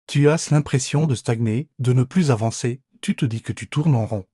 Tu as l'impression de stagner, de ne plus avancer, tu te dis que tu tournes en rond.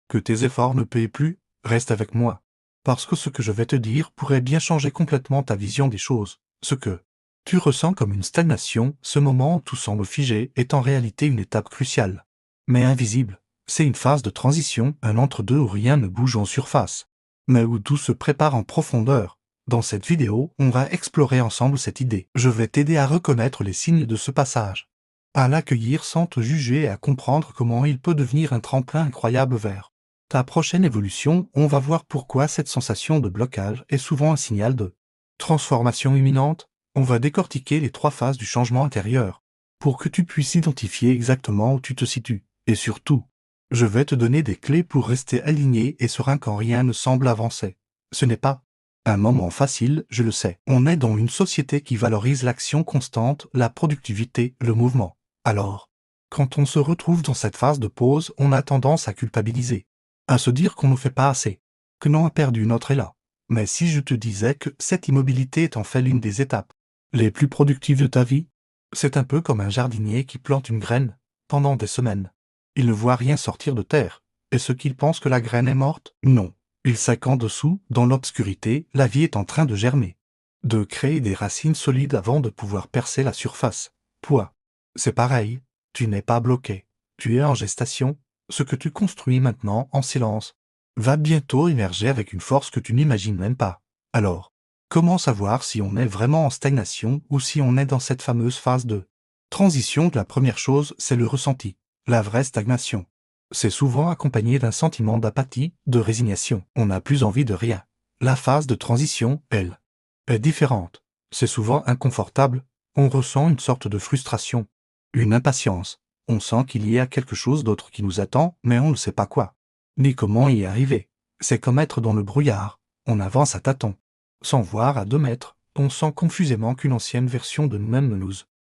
Que tes efforts ne paient plus, reste avec moi. Parce que ce que je vais te dire pourrait bien changer complètement ta vision des choses. Ce que tu ressens comme une stagnation, ce moment où tout semble figé, est en réalité une étape cruciale. Mais invisible. C'est une phase de transition, un entre-deux où rien ne bouge en surface, mais où tout se prépare en profondeur. Dans cette vidéo, on va explorer ensemble cette idée. Je vais t'aider à reconnaître les signes de ce passage, à l'accueillir sans te juger et à comprendre comment il peut devenir un tremplin incroyable vers ta prochaine évolution. On va voir pourquoi cette sensation de blocage est souvent un signal de transformation imminente. On va décortiquer les 3 phases du changement intérieur, pour que tu puisses identifier exactement où tu te situes. Et surtout, je vais te donner des clés pour rester aligné et serein quand rien ne semble avancer. Ce n'est pas un moment facile, je le sais. On est dans une société qui valorise l'action constante, la productivité, le mouvement. Alors, quand on se retrouve dans cette phase de pause, on a tendance à culpabiliser, à se dire qu'on ne fait pas assez, que l'on a perdu notre élan. Mais si je te disais que cette immobilité est en fait l'une des étapes les plus productives de ta vie, c'est un peu comme un jardinier qui plante une graine pendant des semaines. Il ne voit rien sortir de terre. Est-ce qu'il pense que la graine est morte? Non. Il sait qu'en dessous, dans l'obscurité, la vie est en train de germer, de créer des racines solides avant de pouvoir percer la surface. Toi, c'est pareil, tu n'es pas bloqué. Tu es en gestation. Ce que tu construis maintenant, en silence, va bientôt émerger avec une force que tu n'imagines même pas. Alors, comment savoir si on est vraiment en stagnation ou si on est dans cette fameuse phase de transition? La première chose, c'est le ressenti. La vraie stagnation, c'est souvent accompagné d'un sentiment d'apathie, de résignation. On n'a plus envie de rien. La phase de transition, elle, est différente. C'est souvent inconfortable. On ressent une sorte de frustration, une impatience. On sent qu'il y a quelque chose d'autre qui nous attend, mais on ne sait pas quoi, ni comment y arriver. C'est comme être dans le brouillard. On avance à tâtons, sans voir à 2 mètres. On sent confusément qu'une ancienne version de nous-mêmes ne nous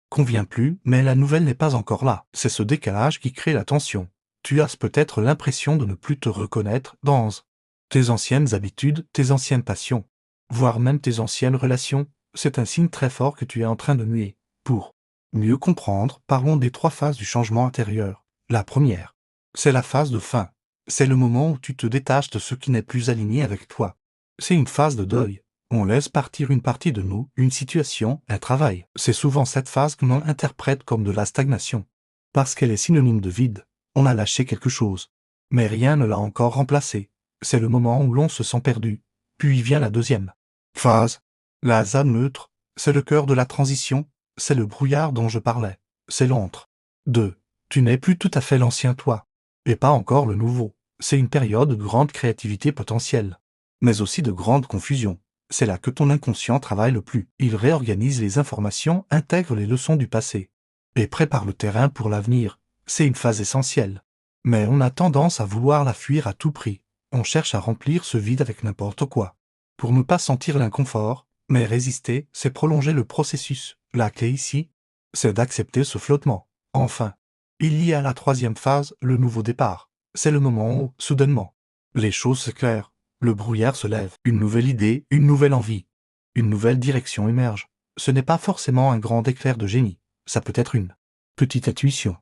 convient plus, mais la nouvelle n'est pas encore là. C'est ce décalage qui crée la tension. Tu as peut-être l'impression de ne plus te reconnaître dans tes anciennes habitudes, tes anciennes passions, voire même tes anciennes relations. C'est un signe très fort que tu es en train de muer. Pour mieux comprendre, parlons des 3 phases du changement intérieur. La première, c'est la phase de fin. C'est le moment où tu te détaches de ce qui n'est plus aligné avec toi. C'est une phase de deuil. On laisse partir une partie de nous, une situation, un travail. C'est souvent cette phase que l'on interprète comme de la stagnation, parce qu'elle est synonyme de vide. On a lâché quelque chose, mais rien ne l'a encore remplacé. C'est le moment où l'on se sent perdu. Puis vient la deuxième phase, la zone neutre. C'est le cœur de la transition, c'est le brouillard dont je parlais. C'est l'entre deux. Tu n'es plus tout à fait l'ancien toi, et pas encore le nouveau. C'est une période de grande créativité potentielle, mais aussi de grande confusion. C'est là que ton inconscient travaille le plus. Il réorganise les informations, intègre les leçons du passé, et prépare le terrain pour l'avenir. C'est une phase essentielle. Mais on a tendance à vouloir la fuir à tout prix. On cherche à remplir ce vide avec n'importe quoi, pour ne pas sentir l'inconfort. Mais résister, c'est prolonger le processus. La clé ici, c'est d'accepter ce flottement. Enfin, il y a la 3e phase, le nouveau départ. C'est le moment où, soudainement, les choses s'éclairent. Le brouillard se lève. Une nouvelle idée, une nouvelle envie, une nouvelle direction émerge. Ce n'est pas forcément un grand éclair de génie. Ça peut être une petite intuition,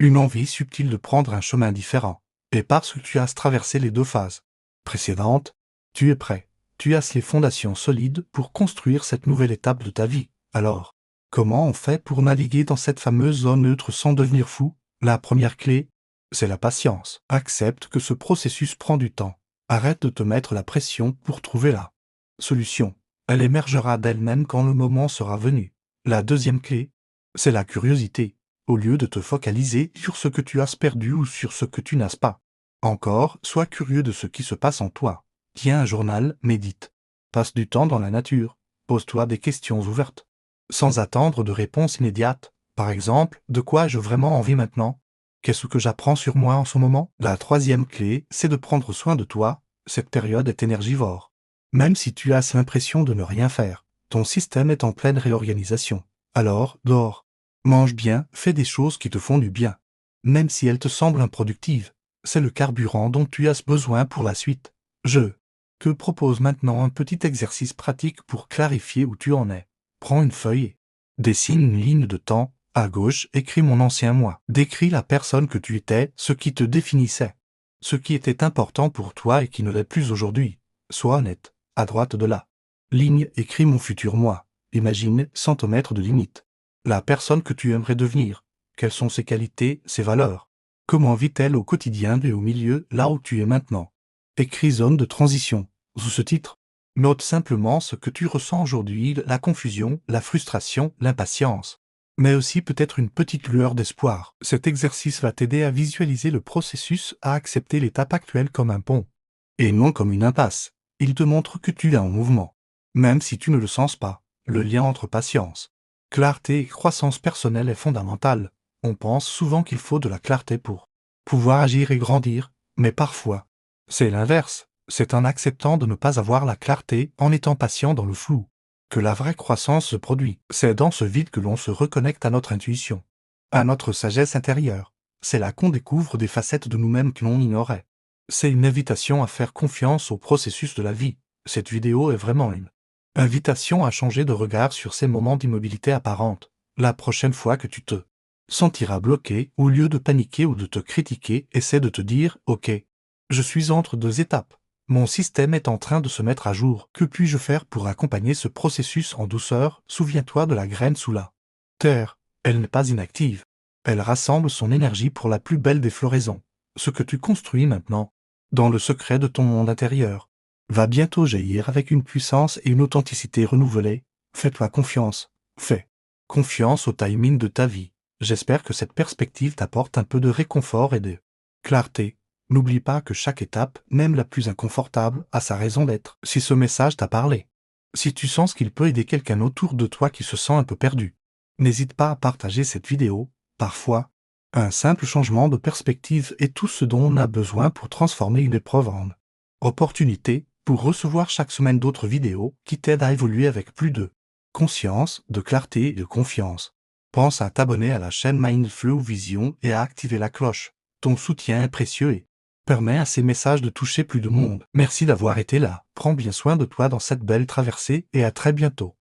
une envie subtile de prendre un chemin différent. Et parce que tu as traversé les 2 phases précédentes, tu es prêt. Tu as les fondations solides pour construire cette nouvelle étape de ta vie. Alors, comment on fait pour naviguer dans cette fameuse zone neutre sans devenir fou? La première clé, c'est la patience. Accepte que ce processus prend du temps. Arrête de te mettre la pression pour trouver la solution. Elle émergera d'elle-même quand le moment sera venu. La deuxième clé, c'est la curiosité. Au lieu de te focaliser sur ce que tu as perdu ou sur ce que tu n'as pas encore, sois curieux de ce qui se passe en toi. Tiens un journal, médite. Passe du temps dans la nature. Pose-toi des questions ouvertes, sans attendre de réponse immédiate. Par exemple, de quoi ai-je vraiment envie maintenant? Qu'est-ce que j'apprends sur moi en ce moment? La 3e clé, c'est de prendre soin de toi. Cette période est énergivore. Même si tu as l'impression de ne rien faire, ton système est en pleine réorganisation. Alors, dors. Mange bien, fais des choses qui te font du bien. Même si elles te semblent improductives, c'est le carburant dont tu as besoin pour la suite. Je te propose maintenant un petit exercice pratique pour clarifier où tu en es. Prends une feuille et dessine une ligne de temps À gauche, écris mon ancien moi. Décris la personne que tu étais, ce qui te définissait. Ce qui était important pour toi et qui ne l'est plus aujourd'hui. Sois honnête. À droite de la ligne, écris mon futur moi. Imagine, sans te mettre de limite. La personne que tu aimerais devenir. Quelles sont ses qualités, ses valeurs? Comment vit-elle au quotidien et au milieu, là où tu es maintenant? Écris zone de transition. Sous ce titre, note simplement ce que tu ressens aujourd'hui, la confusion, la frustration, l'impatience. Mais aussi peut-être une petite lueur d'espoir. Cet exercice va t'aider à visualiser le processus, à accepter l'étape actuelle comme un pont. Et non comme une impasse. Il te montre que tu es en mouvement. Même si tu ne le sens pas, le lien entre patience, clarté et croissance personnelle est fondamental. On pense souvent qu'il faut de la clarté pour pouvoir agir et grandir, mais parfois, c'est l'inverse. C'est en acceptant de ne pas avoir la clarté, en étant patient dans le flou, que la vraie croissance se produit. C'est dans ce vide que l'on se reconnecte à notre intuition, à notre sagesse intérieure. C'est là qu'on découvre des facettes de nous-mêmes que l'on ignorait. C'est une invitation à faire confiance au processus de la vie. Cette vidéo est vraiment une invitation à changer de regard sur ces moments d'immobilité apparente. La prochaine fois que tu te sentiras bloqué, au lieu de paniquer ou de te critiquer, essaie de te dire « Ok, je suis entre deux étapes. Mon système est en train de se mettre à jour. Que puis-je faire pour accompagner ce processus en douceur? Souviens-toi de la graine sous la terre. Elle n'est pas inactive. Elle rassemble son énergie pour la plus belle des floraisons. Ce que tu construis maintenant, dans le secret de ton monde intérieur, va bientôt jaillir avec une puissance et une authenticité renouvelées. Fais-toi confiance. Fais confiance au timing de ta vie. J'espère que cette perspective t'apporte un peu de réconfort et de clarté. N'oublie pas que chaque étape, même la plus inconfortable, a sa raison d'être. Si ce message t'a parlé, si tu sens qu'il peut aider quelqu'un autour de toi qui se sent un peu perdu, n'hésite pas à partager cette vidéo. Parfois, un simple changement de perspective est tout ce dont on a besoin pour transformer une épreuve en opportunité, pour recevoir chaque semaine d'autres vidéos qui t'aident à évoluer avec plus de conscience, de clarté et de confiance. Pense à t'abonner à la chaîne Mindflow Vision et à activer la cloche. Ton soutien est précieux et permet à ces messages de toucher plus de monde. Merci d'avoir été là. Prends bien soin de toi dans cette belle traversée et à très bientôt.